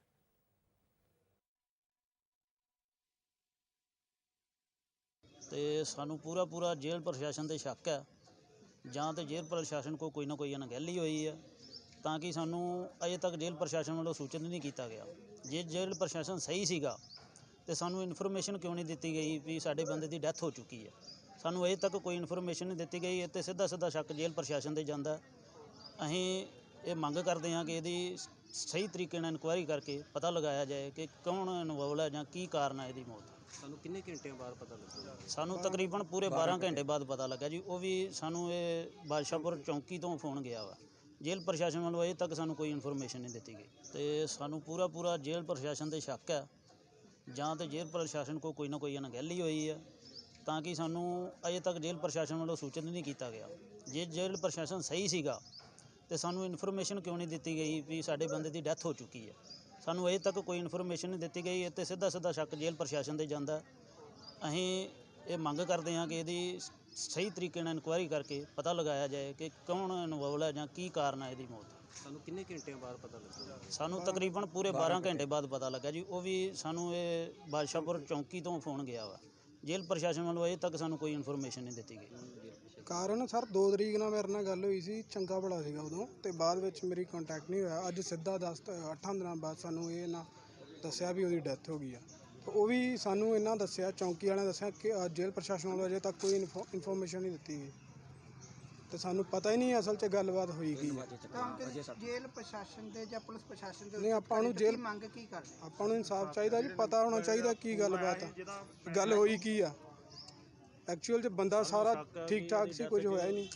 ਤੇ ਸਾਨੂੰ ਪੂਰਾ ਜੇਲ੍ਹ ਪ੍ਰਸ਼ਾਸਨ ਤੇ ਸ਼ੱਕ ਹੈ ਜਾਂ ਤੇ ਜੇਲ੍ਹ ਪ੍ਰਸ਼ਾਸਨ ਕੋਲ ਕੋਈ ਨਾ ਕੋਈ ਅਣਗਹਿਲੀ ਹੋਈ ਹੈ, ਤਾਂ ਕਿ ਸਾਨੂੰ ਅਜੇ ਤੱਕ ਜੇਲ੍ਹ ਪ੍ਰਸ਼ਾਸਨ ਵੱਲੋਂ ਸੂਚਿਤ ਨਹੀਂ ਕੀਤਾ ਗਿਆ। ਜੇ ਜੇਲ੍ਹ ਪ੍ਰਸ਼ਾਸਨ ਸਹੀ ਸੀਗਾ ਤੇ ਸਾਨੂੰ ਇਨਫੋਰਮੇਸ਼ਨ ਕਿਉਂ ਨਹੀਂ ਦਿੱਤੀ ਗਈ ਵੀ ਸਾਡੇ ਬੰਦੇ ਦੀ ਡੈਥ ਹੋ ਚੁੱਕੀ ਹੈ। ਸਾਨੂੰ ਅਜੇ ਤੱਕ ਕੋਈ ਇਨਫੋਰਮੇਸ਼ਨ ਨਹੀਂ ਦਿੱਤੀ ਗਈ ਤੇ ਸਿੱਧਾ ਸ਼ੱਕ ਜੇਲ੍ਹ ਪ੍ਰਸ਼ਾਸਨ ਤੇ ਜਾਂਦਾ। ਅਸੀਂ ਇਹ ਮੰਗ ਕਰਦੇ ਹਾਂ ਕਿ ਇਹਦੀ ਸਹੀ ਤਰੀਕੇ ਨਾਲ ਇਨਕੁਆਇਰੀ ਕਰਕੇ ਪਤਾ ਲਗਾਇਆ ਜਾਏ ਕਿ ਕੌਣ ਇਨਵੋਲਵ ਹੈ ਜਾਂ ਕੀ ਕਾਰਨ ਹੈ ਇਹਦੀ ਮੌਤ। ਤੁਹਾਨੂੰ ਕਿੰਨੇ ਘੰਟਿਆਂ ਬਾਅਦ ਪਤਾ ਲੱਗਾ? ਸਾਨੂੰ ਤਕਰੀਬਨ ਪੂਰੇ 12 ਘੰਟੇ ਬਾਅਦ ਪਤਾ ਲੱਗਾ ਜੀ। ਉਹ ਵੀ ਸਾਨੂੰ ਇਹ ਬਾਦਸ਼ਾਹਪੁਰ ਚੌਂਕੀ ਤੋਂ ਫੋਨ ਗਿਆ ਵਾ। ਜੇਲ੍ਹ ਪ੍ਰਸ਼ਾਸਨ ਵੱਲੋਂ ਅਜੇ ਤੱਕ ਸਾਨੂੰ ਕੋਈ ਇਨਫੋਰਮੇਸ਼ਨ ਨਹੀਂ ਦਿੱਤੀ ਗਈ ਤੇ ਸਾਨੂੰ ਪੂਰਾ ਜੇਲ੍ਹ ਪ੍ਰਸ਼ਾਸਨ ਤੇ ਸ਼ੱਕ ਹੈ ਜਾਂ ਤੇ ਜੇਲ੍ਹ ਪ੍ਰਸ਼ਾਸਨ ਕੋਲ ਕੋਈ ਨਾ ਕੋਈ ਅਣਗਹਿਲੀ ਹੋਈ ਹੈ, ਤਾਂ ਕਿ ਸਾਨੂੰ ਅਜੇ ਤੱਕ ਜੇਲ੍ਹ ਪ੍ਰਸ਼ਾਸਨ ਵੱਲੋਂ ਸੂਚਿਤ ਨਹੀਂ ਕੀਤਾ ਗਿਆ। ਜੇ ਜੇਲ੍ਹ ਪ੍ਰਸ਼ਾਸਨ ਸਹੀ ਸੀਗਾ ਤੇ ਸਾਨੂੰ ਇਨਫੋਰਮੇਸ਼ਨ ਕਿਉਂ ਨਹੀਂ ਦਿੱਤੀ ਗਈ ਵੀ ਸਾਡੇ ਬੰਦੇ ਦੀ ਡੈਥ ਹੋ ਚੁੱਕੀ ਹੈ। ਸਾਨੂੰ ਅਜੇ ਤੱਕ ਕੋਈ ਇਨਫੋਰਮੇਸ਼ਨ ਨਹੀਂ ਦਿੱਤੀ ਗਈ ਤੇ ਸਿੱਧਾ ਸ਼ੱਕ ਜੇਲ੍ਹ ਪ੍ਰਸ਼ਾਸਨ ਤੇ ਜਾਂਦਾ। ਅਸੀਂ ਇਹ ਮੰਗ ਕਰਦੇ ਹਾਂ ਕਿ ਇਹਦੀ ਸਹੀ ਤਰੀਕੇ ਨਾਲ ਇਨਕੁਆਇਰੀ ਕਰਕੇ ਪਤਾ ਲਗਾਇਆ ਜਾਏ ਕਿ ਕੌਣ ਇਨਵੋਲਵ ਹੈ ਜਾਂ ਕੀ ਕਾਰਨ ਹੈ ਇਹਦੀ ਮੌਤ। ਤੁਹਾਨੂੰ ਕਿੰਨੇ ਘੰਟਿਆਂ ਬਾਅਦ ਪਤਾ ਲੱਗਾ? ਸਾਨੂੰ ਤਕਰੀਬਨ ਪੂਰੇ 12 ਘੰਟੇ ਬਾਅਦ ਪਤਾ ਲੱਗਾ ਜੀ। ਉਹ ਵੀ ਸਾਨੂੰ ਇਹ ਬਾਦਸ਼ਾਹਪੁਰ ਚੌਂਕੀ ਤੋਂ ਫੋਨ ਗਿਆ ਵਾ। ਜੇਲ੍ਹ ਪ੍ਰਸ਼ਾਸਨ ਵੱਲੋਂ ਅਜੇ ਤੱਕ ਸਾਨੂੰ ਕੋਈ ਇਨਫੋਰਮੇਸ਼ਨ ਨਹੀਂ ਦਿੱਤੀ ਗਈ। ਕਾਰਨ ਸਰ 2 ਤਰੀਕ ਨਾਲ ਮੇਰੇ ਨਾਲ ਗੱਲ ਹੋਈ ਸੀ, ਚੰਗਾ ਭਲਾ ਸੀਗਾ ਉਦੋਂ, ਤੇ ਬਾਅਦ ਵਿੱਚ ਮੇਰੀ ਕੰਟੈਕਟ ਨਹੀਂ ਹੋਇਆ। ਅੱਜ ਸਿੱਧਾ 8 ਦਿਨਾਂ ਬਾਅਦ ਸਾਨੂੰ ਇਹ ਨਾ ਦੱਸਿਆ ਵੀ ਉਹਦੀ ਡੈਥ ਹੋ ਗਈ ਆ। ਉਹ ਵੀ ਸਾਨੂੰ ਇਹਨਾਂ ਦੱਸਿਆ, ਚੌਂਕੀ ਵਾਲਿਆਂ ਦੱਸਿਆ ਕਿ ਜੇਲ੍ਹ ਪ੍ਰਸ਼ਾਸਨ ਵੱਲੋਂ ਅਜੇ ਤੱਕ ਕੋਈ ਇਨਫੋਰਮੇਸ਼ਨ ਨਹੀਂ ਦਿੱਤੀ ਗਈ ਤੇ ਸਾਨੂੰ ਪਤਾ ਹੀ ਨਹੀਂ ਅਸਲ 'ਚ ਗੱਲਬਾਤ ਹੋਈ ਕੀ ਹੈ। ਜੇਲ੍ਹ ਪ੍ਰਸ਼ਾਸਨ ਦੇ ਜਾਂ ਪੁਲਿਸ ਪ੍ਰਸ਼ਾਸਨ ਦੇ ਨਹੀਂ, ਆਪਾਂ ਨੂੰ ਜੇਲ੍ਹ ਮੰਗ ਕੀ ਕਰਦੇ? ਆਪਾਂ ਨੂੰ ਇਨਸਾਫ ਚਾਹੀਦਾ ਜੀ, ਪਤਾ ਹੋਣਾ ਚਾਹੀਦਾ ਕੀ ਗੱਲਬਾਤ ਆ, ਗੱਲ ਹੋਈ ਕੀ ਆ। ਐਕਚੁਅਲ 'ਚ ਬੰਦਾ ਸਾਰਾ ਠੀਕ ਠਾਕ ਸੀ, ਕੁਝ ਹੋਇਆ ਹੀ ਨਹੀਂ।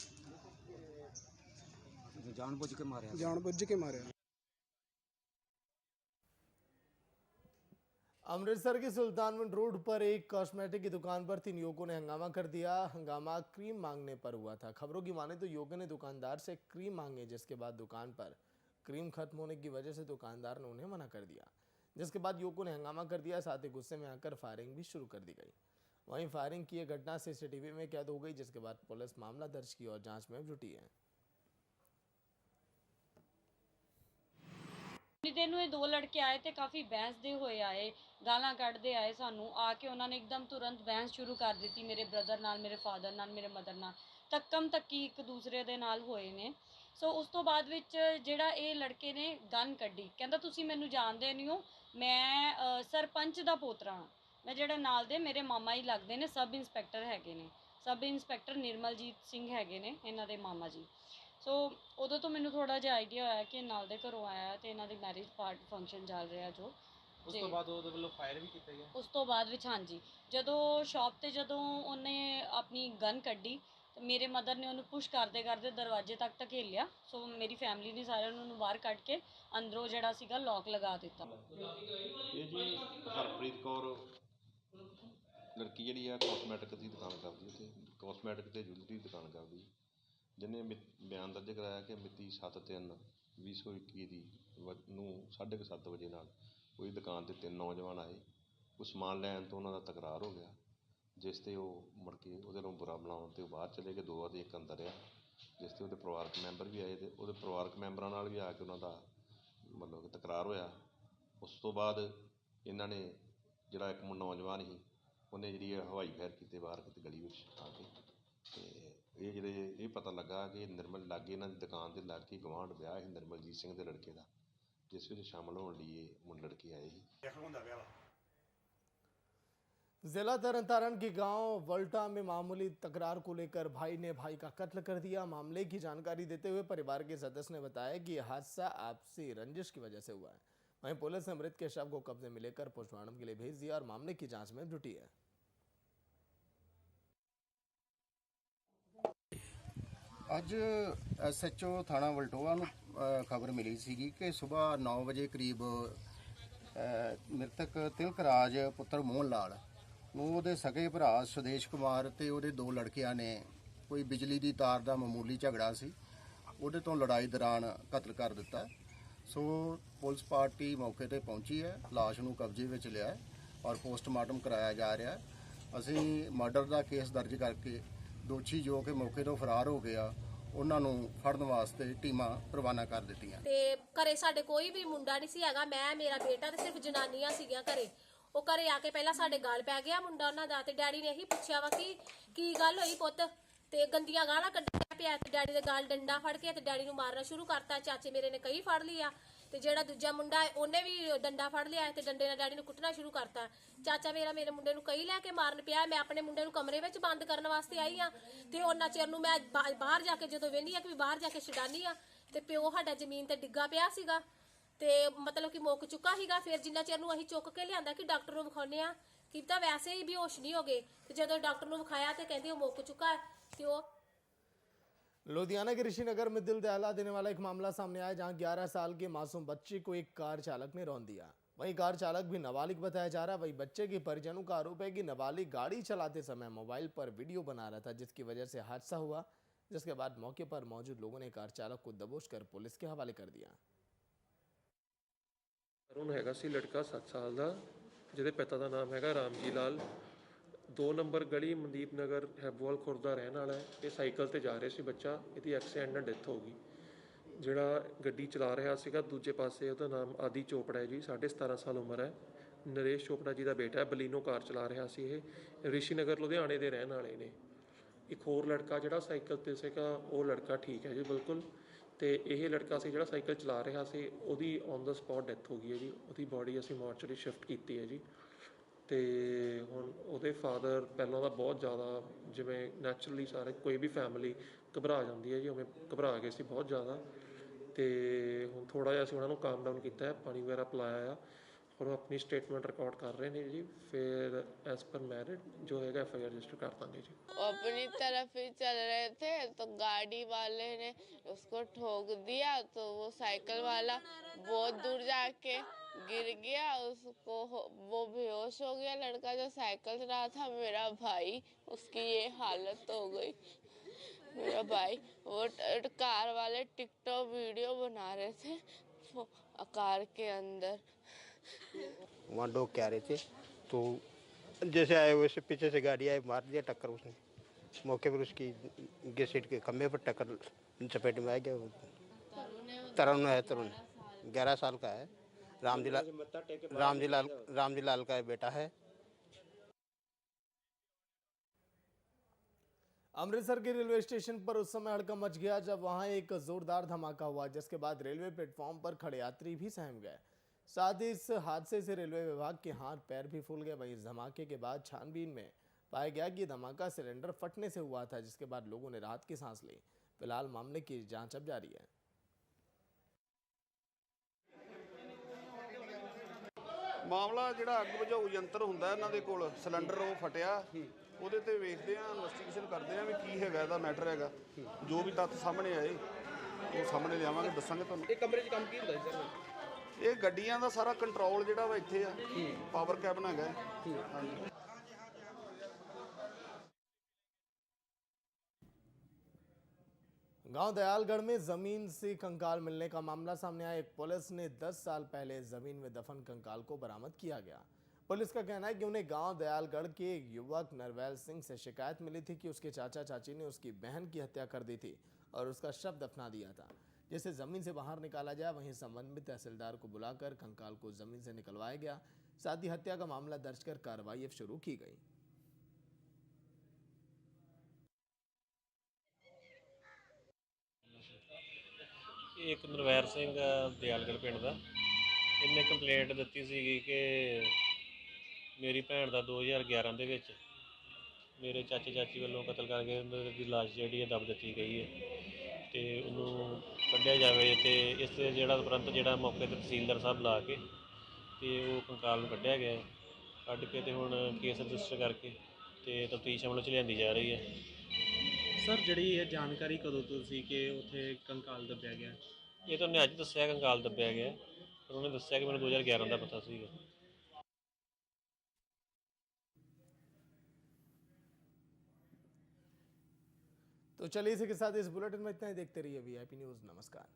ਜਾਣਬੁੱਝ ਕੇ ਮਾਰਿਆ? ਜਾਣਬੁੱਝ ਕੇ ਮਾਰਿਆ। अमृतसर के सुल्तानविंड रोड पर एक कॉस्मेटिक की दुकान पर 3 युवकों ने हंगामा कर दिया। हंगामा क्रीम मांगने पर हुआ था। खबरों की माने तो युवकों ने दुकानदार से क्रीम मांगे, जिसके बाद दुकान पर क्रीम खत्म होने की वजह से दुकानदार ने उन्हें मना कर दिया, जिसके बाद युवकों ने हंगामा कर दिया। साथ ही गुस्से में आकर फायरिंग भी शुरू कर दी गई। वहीं फायरिंग की यह घटना CCTV में कैद हो गई, जिसके बाद पुलिस मामला दर्ज की और जाँच में जुटी है। ਦਿਨ ਨੂੰ ਇਹ 2 ਲੜਕੇ ਆਏ ਤੇ ਕਾਫੀ ਬਹਿਸਦੇ ਹੋਏ ਆਏ, ਗਾਲਾਂ ਕੱਢਦੇ ਆਏ। ਸਾਨੂੰ ਆ ਕੇ ਉਹਨਾਂ ਨੇ ਇੱਕਦਮ ਤੁਰੰਤ ਬਹਿਸ ਸ਼ੁਰੂ ਕਰ ਦਿੱਤੀ ਮੇਰੇ ਬ੍ਰਦਰ ਨਾਲ, ਮੇਰੇ ਫਾਦਰ ਨਾਲ, ਮੇਰੇ ਮਦਰ ਨਾਲ। ਧੱਕਮ ਧੱਕੀ ਇੱਕ ਦੂਸਰੇ ਦੇ ਨਾਲ ਹੋਏ ਨੇ। ਸੋ ਉਸ ਤੋਂ ਬਾਅਦ ਵਿੱਚ ਜਿਹੜਾ ਇਹ ਲੜਕੇ ਨੇ ਗਨ ਕੱਢੀ, ਕਹਿੰਦਾ ਤੁਸੀਂ ਮੈਨੂੰ ਜਾਣਦੇ ਨਹੀਂ ਹੋ, ਮੈਂ ਸਰਪੰਚ ਦਾ ਪੋਤਰਾ ਹਾਂ। ਮੈਂ ਜਿਹੜੇ ਨਾਲ ਦੇ ਮੇਰੇ ਮਾਮਾ ਹੀ ਲੱਗਦੇ ਨੇ, ਸਬ ਇੰਸਪੈਕਟਰ ਹੈਗੇ ਨੇ, ਸਬ ਇੰਸਪੈਕਟਰ ਨਿਰਮਲਜੀਤ ਸਿੰਘ ਹੈਗੇ ਨੇ ਇਹਨਾਂ ਦੇ ਮਾਮਾ ਜੀ। ਸੋ ਉਦੋਂ ਤੋਂ ਮੈਨੂੰ ਥੋੜਾ ਜਿਹਾ ਆਈਡੀਆ ਹੋਇਆ ਕਿ ਨਾਲ ਦੇ ਘਰੋਂ ਆਇਆ ਤੇ ਇਹਨਾਂ ਦੀ ਮੈਰਿਜ ਫੰਕਸ਼ਨ ਚੱਲ ਰਿਹਾ ਜੋ। ਉਸ ਤੋਂ ਬਾਅਦ ਉਹਦੇ ਵੱਲੋਂ ਫਾਇਰ ਵੀ ਕੀਤਾ ਗਿਆ? ਉਸ ਤੋਂ ਬਾਅਦ ਵਿੱਚ ਹਾਂਜੀ, ਜਦੋਂ ਸ਼ਾਪ ਤੇ ਜਦੋਂ ਉਹਨੇ ਆਪਣੀ ਗਨ ਕੱਢੀ ਤੇ ਮੇਰੇ ਮਦਰ ਨੇ ਉਹਨੂੰ ਪੁਸ਼ ਕਰਦੇ ਕਰਦੇ ਦਰਵਾਜ਼ੇ ਤੱਕ ਧਕੇਲਿਆ। ਸੋ ਮੇਰੀ ਫੈਮਿਲੀ ਨੇ ਸਾਰਿਆਂ ਨੂੰ ਉਹਨੂੰ ਬਾਹਰ ਕੱਢ ਕੇ ਅੰਦਰੋਂ ਜਿਹੜਾ ਸੀਗਾ ਲੌਕ ਲਗਾ ਦਿੱਤਾ। ਇਹ ਜੀ ਹਰਪ੍ਰੀਤ ਕੌਰ ਲੜਕੀ ਜਿਹੜੀ ਆ ਕਾਸਮੈਟਿਕ ਦੀ ਦੁਕਾਨ ਕਰਦੀ, ਉੱਥੇ ਕਾਸਮੈਟਿਕ ਤੇ ਜੁਐਲਰੀ ਦੀ ਦੁਕਾਨ ਕਰਦੀ, ਜਿਹਨੇ ਬਿਆਨ ਦਰਜ ਕਰਾਇਆ ਕਿ ਮਿਤੀ 7/3/2021 ਦੀ ਨੂੰ 7:30 ਵਜੇ ਨਾਲ ਉਹਦੀ ਦੁਕਾਨ 'ਤੇ 3 ਨੌਜਵਾਨ ਆਏ। ਉਹ ਸਮਾਨ ਲੈਣ ਤੋਂ ਉਹਨਾਂ ਦਾ ਤਕਰਾਰ ਹੋ ਗਿਆ, ਜਿਸ 'ਤੇ ਉਹ ਮੁੜ ਕੇ ਉਹਦੇ ਨੂੰ ਬੁਰਾ ਬਣਾਉਣ 'ਤੇ ਉਹ ਬਾਹਰ ਚਲੇ ਗਏ। 2 ਅਤੇ 1 ਅੰਦਰ ਆ, ਜਿਸ 'ਤੇ ਉਹਦੇ ਪਰਿਵਾਰਕ ਮੈਂਬਰ ਵੀ ਆਏ ਅਤੇ ਉਹਦੇ ਪਰਿਵਾਰਕ ਮੈਂਬਰਾਂ ਨਾਲ ਵੀ ਆ ਕੇ ਉਹਨਾਂ ਦਾ ਮਤਲਬ ਕਿ ਤਕਰਾਰ ਹੋਇਆ। ਉਸ ਤੋਂ ਬਾਅਦ ਇਹਨਾਂ ਨੇ ਜਿਹੜਾ ਇੱਕ ਨੌਜਵਾਨ ਸੀ ਉਹਨੇ ਜਿਹੜੀ ਹਵਾਈ ਫਾਇਰ ਕੀਤੇ ਬਾਹਰ ਕਿਤੇ ਗਲੀ ਵਿੱਚ ਆ ਕੇ। ਅਤੇ ਇਹ ਜਿਹੜੇ ਇਹ ਪਤਾ ਲੱਗਾ ਕਿ ਨਿਰਮਲ ਲਾਗੇ ਇਹਨਾਂ ਦੀ ਦੁਕਾਨ ਦੇ ਲਾਗੇ ਗਵਾਂਢ ਵਿਆਹ ਸੀ ਨਿਰਮਲਜੀਤ ਸਿੰਘ ਦੇ ਲੜਕੇ ਦਾ, ਜਿਸ ਵਿੱਚ ਸ਼ਾਮਲ ਹੋਣ ਲਈ ਇਹ लड़के आए ही। जिला तरनतारण के गांव वल्टा में मामूली तकरार को लेकर भाई ने भाई का कत्ल कर दिया। मामले की जानकारी देते हुए परिवार के सदस्य ने बताया कि यह हादसा आपसी रंजिश की वजह से हुआ है। वहीं पुलिस ने मृत के शव को कब्जे में लेकर पोस्टमार्टम के लिए भेज दिया और मामले की जांच में जुटी है। ਅੱਜ SHO ਥਾਣਾ ਵਲਟੋਆ ਨੂੰ ਖਬਰ ਮਿਲੀ ਸੀਗੀ ਕਿ ਸਵੇਰ 9 ਵਜੇ ਕਰੀਬ ਮ੍ਰਿਤਕ ਤਿਲਕ ਰਾਜ ਪੁੱਤਰ ਮੋਹਨ ਲਾਲ ਨੂੰ ਉਹਦੇ ਸਕੇ ਭਰਾ ਸੁਦੇਸ਼ ਕੁਮਾਰ ਤੇ ਉਹਦੇ 2 ਲੜਕਿਆਂ ਨੇ ਕੋਈ ਬਿਜਲੀ ਦੀ ਤਾਰ ਦਾ ਮਾਮੂਲੀ ਝਗੜਾ ਸੀ, ਉਹਦੇ ਤੋਂ ਲੜਾਈ ਦੌਰਾਨ ਕਤਲ ਕਰ ਦਿੱਤਾ। ਸੋ ਪੁਲਿਸ ਪਾਰਟੀ ਮੌਕੇ ਤੇ ਪਹੁੰਚੀ ਹੈ, ਲਾਸ਼ ਨੂੰ ਕਬਜ਼ੇ ਵਿੱਚ ਲਿਆ ਹੈ ਔਰ ਪੋਸਟਮਾਰਟਮ ਕਰਾਇਆ ਜਾ ਰਿਹਾ ਹੈ। ਅਸੀਂ ਮਰਡਰ ਦਾ ਕੇਸ ਦਰਜ ਕਰਕੇ ਦੋਸ਼ੀ ਜੋ ਕਿ ਮੌਕੇ ਤੋਂ ਫਰਾਰ ਹੋ ਗਿਆ ਉਹਨਾਂ ਨੂੰ ਫੜਨ ਵਾਸਤੇ ਟੀਮਾਂ ਰਵਾਨਾ ਕਰ ਦਿੱਤੀਆਂ। ਤੇ ਘਰੇ ਸਾਡੇ ਕੋਈ ਵੀ ਮੁੰਡਾ ਨਹੀਂ ਸੀ ਹੈਗਾ, ਮੈਂ ਮੇਰਾ ਬੇਟਾ ਤੇ ਸਿਰਫ ਜਨਾਨੀਆਂ ਸੀਗੀਆਂ ਘਰੇ। ਉਹ ਘਰੇ ਆ ਕੇ ਪਹਿਲਾਂ ਸਾਡੇ ਗਾਲ ਪੈ ਗਿਆ ਮੁੰਡਾ ਉਹਨਾਂ ਦਾ, ਤੇ ਡੈਡੀ ਨੇ ਇਹੀ ਪੁੱਛਿਆ ਵਾ ਕਿ ਕੀ ਗੱਲ ਹੋਈ ਪੁੱਤ, ਤੇ ਗੰਦੀਆਂ ਗਾਲਾਂ ਕੱਢਿਆ ਪਿਆ ਤੇ ਡੈਡੀ ਦੇ ਗਾਲ ਡੰਡਾ ਫੜ ਕੇ ਤੇ ਡੈਡੀ ਨੂੰ ਮਾਰਨਾ ਸ਼ੁਰੂ ਕਰਤਾ। ਚਾਚੇ ਮੇਰੇ ਨੇ ਕਈ ਫੜ ਲਿਆ ਤੇ ਜਿਹੜਾ ਦੂਜਾ ਮੁੰਡਾ ਉਹਨੇ ਵੀ ਡੰਡਾ ਫੜ ਲਿਆ ਤੇ ਡੰਡੇ ਨਾਲ ਡੈਡੀ ਨੂੰ ਕੁੱਟਣਾ ਸ਼ੁਰੂ ਕਰਤਾ। ਚਾਚਾ ਮੇਰਾ ਮੇਰੇ ਮੁੰਡੇ ਨੂੰ ਕਈ ਲੈ ਕੇ ਮਾਰਨ ਪਿਆ। ਮੈਂ ਆਪਣੇ ਮੁੰਡੇ ਨੂੰ ਕਮਰੇ ਵਿੱਚ ਬੰਦ ਕਰਨ ਵਾਸਤੇ ਆਈ ਆ ਤੇ ਉਹਨਾਂ ਚਿਰ ਨੂੰ ਮੈਂ ਬਾਹਰ ਜਾ ਕੇ ਜਦੋਂ ਵੇਹਨੀ ਆ ਕਿ ਬਾਹਰ ਜਾ ਕੇ ਛਡਾਨੀ ਆ ਤੇ ਪਿਓ ਸਾਡਾ ਜ਼ਮੀਨ ਤੇ ਡਿੱਗਾ ਪਿਆ ਸੀਗਾ ਤੇ ਮਤਲਬ ਕਿ ਮੁੱਕ ਚੁੱਕਾ ਸੀਗਾ। ਫਿਰ ਜਿੰਨਾ ਚਿਰ ਨੂੰ ਅਸੀਂ ਚੁੱਕ ਕੇ ਲਿਆਂਦਾ ਕਿ ਡਾਕਟਰ ਨੂੰ ਵਿਖਾਉਣੇ ਆ ਕਿ ਤਾਂ ਵੈਸੇ ਹੀ ਬੇਹੋਸ਼ ਨਹੀਂ ਹੋ ਗਏ, ਤੇ ਜਦੋਂ ਡਾਕਟਰ ਨੂੰ ਵਿਖਾਇਆ ਤੇ ਕਹਿੰਦੇ ਉਹ ਮੁੱਕ चुका है। तो लुधियाना के ऋषिनगर में दिल दहला देने वाला एक मामला सामने आया, जहां 11 साल के मासूम बच्चे को एक कार चालक ने रौंद दिया। वहीं कार चालक भी नाबालिग बताया जा रहा है। वहीं बच्चे के परिजनों का आरोप है कि नाबालिग गाड़ी चलाते समय मोबाइल पर वीडियो बना रहा था, जिसकी वजह से हादसा हुआ, जिसके बाद मौके पर मौजूद लोगों ने कार चालक को दबोच कर पुलिस के हवाले कर दिया। ਅਰੁਣ ਹੈਗਾ ਸੀ ਲੜਕਾ 7 ਸਾਲ ਦਾ, ਜਿਹਦੇ ਪਿਤਾ ਦਾ ਨਾਮ ਹੈਗਾ ਰਾਮਜੀ ਲਾਲ। 2 ਨੰਬਰ ਗਲੀ ਮਨਦੀਪ ਨਗਰ ਹੈਬੋਵਾਲ ਖੁਰਦ ਦਾ ਰਹਿਣ ਵਾਲਾ ਹੈ। ਇਹ ਸਾਈਕਲ ਤੇ ਜਾ ਰਹੇ ਸੀ ਬੱਚਾ, ਇਹਦੀ ਐਕਸੀਡੈਂਟ ਨਾਲ ਡੈਥ ਹੋ ਗਈ। ਜਿਹੜਾ ਗੱਡੀ ਚਲਾ ਰਿਹਾ ਸੀਗਾ ਦੂਜੇ ਪਾਸੇ, ਉਹਦਾ ਨਾਮ ਆਦੀ ਚੋਪੜਾ ਹੈ ਜੀ, 17.5 ਸਾਲ ਉਮਰ ਹੈ। ਨਰੇਸ਼ ਚੋਪੜਾ ਜੀ ਦਾ ਬੇਟਾ ਹੈ। ਬਲੀਨੋ ਕਾਰ ਚਲਾ ਰਿਹਾ ਸੀ। ਇਹ ਰਿਸ਼ੀਨਗਰ ਲੁਧਿਆਣੇ ਦੇ ਰਹਿਣ ਵਾਲੇ ਨੇ। ਇੱਕ ਹੋਰ ਲੜਕਾ ਜਿਹੜਾ ਸਾਈਕਲ ਤੇ ਸੀਗਾ, ਉਹ ਲੜਕਾ ਠੀਕ ਹੈ ਜੀ ਬਿਲਕੁਲ। ਤੇ ਇਹ ਲੜਕਾ ਸੀ ਜਿਹੜਾ ਸਾਈਕਲ ਚਲਾ ਰਿਹਾ ਸੀ, ਉਹਦੀ ਔਨ ਦਾ ਸਪੌਟ ਡੈਥ ਹੋ ਗਈ ਹੈ ਜੀ। ਉਹਦੀ ਬੋਡੀ ਅਸੀਂ ਮੋਰਚਰੀ ਸ਼ਿਫਟ ਕੀਤੀ ਹੈ ਜੀ। ਤੇ ਹੁਣ ਉਹਦੇ ਫਾਦਰ ਪਹਿਲਾਂ ਤਾਂ ਬਹੁਤ ਜ਼ਿਆਦਾ, ਜਿਵੇਂ ਨੈਚੁਰਲੀ ਸਾਰੇ ਕੋਈ ਵੀ ਫੈਮਿਲੀ ਘਬਰਾ ਜਾਂਦੀ ਹੈ ਜੀ, ਉਵੇਂ ਘਬਰਾ ਗਏ ਸੀ ਬਹੁਤ ਜ਼ਿਆਦਾ। ਤੇ ਹੁਣ ਥੋੜ੍ਹਾ ਜਿਹਾ ਅਸੀਂ ਉਹਨਾਂ ਨੂੰ ਕਾਮ ਡਾਊਨ ਕੀਤਾ ਹੈ, ਪਾਣੀ ਵਗੈਰਾ ਪਿਲਾਇਆ ਆ। ਹੁਣ ਆਪਣੀ ਸਟੇਟਮੈਂਟ ਰਿਕਾਰਡ ਕਰ ਰਹੇ ਨੇ ਜੀ। फिर एज पर मैरिड जो है FIR रजिस्टर कर देंगे जी। अपनी तरफ ही चल रहे थे तो गाड़ी वाले ने उसको ठोक दिया, तो वो साइकिल वाला बहुत दूर जाके गिर गया। उसको वो बेहोश हो गया लड़का जो साइकिल चला था, मेरा भाई, उसकी ये हालत हो गई। मेरा भाई वो कार वाले टिकटॉक वीडियो बना रहे थे कार के अंदर। वहाँ लोग कह रहे थे तो जैसे आए वैसे पीछे से गाड़ी आई, मार दिया टक्कर उसने। मौके पर उसकी गैस सीट के खंभे पर टक्कर चपेट में आ गया। तरुण है, तरुण 11 साल का है। रामजी लाल का बेटा है। अमृतसर के रेलवे स्टेशन पर उस समय हड़कंप मच गया जब वहां एक जोरदार धमाका हुआ, जिसके बाद रेलवे प्लेटफॉर्म पर खड़े यात्री भी सहम गए। साथ ही इस हादसे से रेलवे विभाग के हाथ पैर भी फूल गए। वहीं इस धमाके के बाद छानबीन में पाया गया कि धमाका सिलेंडर फटने से हुआ था, जिसके बाद लोगों ने राहत की सांस ली। फिलहाल मामले की जांच अब जारी है। ਮਾਮਲਾ ਜਿਹੜਾ ਅੱਗ ਬੁਝਾਊ ਯੰਤਰ ਹੁੰਦਾ ਇਹਨਾਂ ਦੇ ਕੋਲ, ਸਿਲੰਡਰ ਉਹ ਫਟਿਆ, ਉਹਦੇ ਤੇ ਵੇਖਦੇ ਆ, ਇਨਵੈਸਟੀਗੇਸ਼ਨ ਕਰਦੇ ਆ ਵੀ ਕੀ ਹੈਗਾ ਇਹਦਾ ਮੈਟਰ ਹੈਗਾ। ਜੋ ਵੀ ਤੱਥ ਸਾਹਮਣੇ ਆਏ ਉਹ ਸਾਹਮਣੇ ਲਿਆਵਾਂਗੇ, ਦੱਸਾਂਗੇ ਤੁਹਾਨੂੰ। ਇਹ ਕਮਰੇ 'ਚ ਕੰਮ ਕੀ ਹੁੰਦਾ ਸਰ? ਇਹ ਗੱਡੀਆਂ ਦਾ ਸਾਰਾ ਕੰਟਰੋਲ ਜਿਹੜਾ ਵਾ ਇੱਥੇ ਆ, ਪਾਵਰ ਕੈਬਨ ਹੈਗਾ। ਹਾਂਜੀ। गांव दयालगढ़ में जमीन से कंकाल मिलने का मामला सामने आया। एक पुलिस ने 10 साल पहले जमीन में दफन कंकाल को बरामद किया गया। पुलिस का कहना है कि उन्हें गांव दयालगढ़ के एक युवक नरवैल सिंह से शिकायत मिली थी कि उसके चाचा चाची ने उसकी बहन की हत्या कर दी थी और उसका शव दफना दिया था, जिसे जमीन से बाहर निकाला जाए। वहीं संबंधित तहसीलदार को बुलाकर कंकाल को जमीन से निकलवाया गया। साथ ही हत्या का मामला दर्ज कर कार्रवाई अब शुरू की गई। एक नरवैर सिंह दयालगढ़ पिंड का, इन्हें कंप्लेंट दी सी कि मेरी भैन का 2011 ਦੇ ਵਿੱਚ ਮੇਰੇ ਚਾਚੇ ਚਾਚੀ ਵੱਲੋਂ ਕਤਲ ਕਰਕੇ ਉਹਨਾਂ ਦੀ ਲਾਸ਼ ਜਿਹੜੀ ਹੈ ਦਬ ਦਿੱਤੀ ਗਈ ਹੈ ਤੇ ਉਹਨੂੰ ਕੱਢਿਆ ਜਾਵੇ। ਤੇ ਇਸ ਤੇ ਜਿਹੜਾ ਤੁਰੰਤ ਜਿਹੜਾ ਮੌਕੇ ਤੇ ਤਹਿਸੀਲਦਾਰ ਸਾਹਿਬ ਲਾ ਕੇ ਤੇ ਉਹ ਕੰਕਾਲ ਨੂੰ ਕੱਢਿਆ ਗਿਆ, ਕੱਢ ਕੇ ਤੇ ਹੁਣ ਕੇਸ ਰਜਿਸਟਰ ਕਰਕੇ ਤੇ ਤਫਤੀਸ਼ ਅਮਲ 'ਚ ਲਿਆਂਦੀ ਜਾ ਰਹੀ ਹੈ। ਸਰ ਜਿਹੜੀ ਇਹ ਜਾਣਕਾਰੀ ਕਦੋਂ ਤੋਂ ਸੀ ਕਿ ਉੱਥੇ ਕੰਕਾਲ ਦੱਬਿਆ ਗਿਆ? ਇਹ ਤਾਂ ਉਹਨੇ ਅੱਜ ਦੱਸਿਆ ਕੰਕਾਲ ਦੱਬਿਆ ਗਿਆ, ਪਰ ਉਹਨੇ ਦੱਸਿਆ ਕਿ ਮੈਨੂੰ 2011 ਦਾ ਪਤਾ ਸੀਗਾ। तो चलिए इसी के साथ इस बुलेटिन में इतना ही। देखते रहिए VIP न्यूज़। नमस्कार।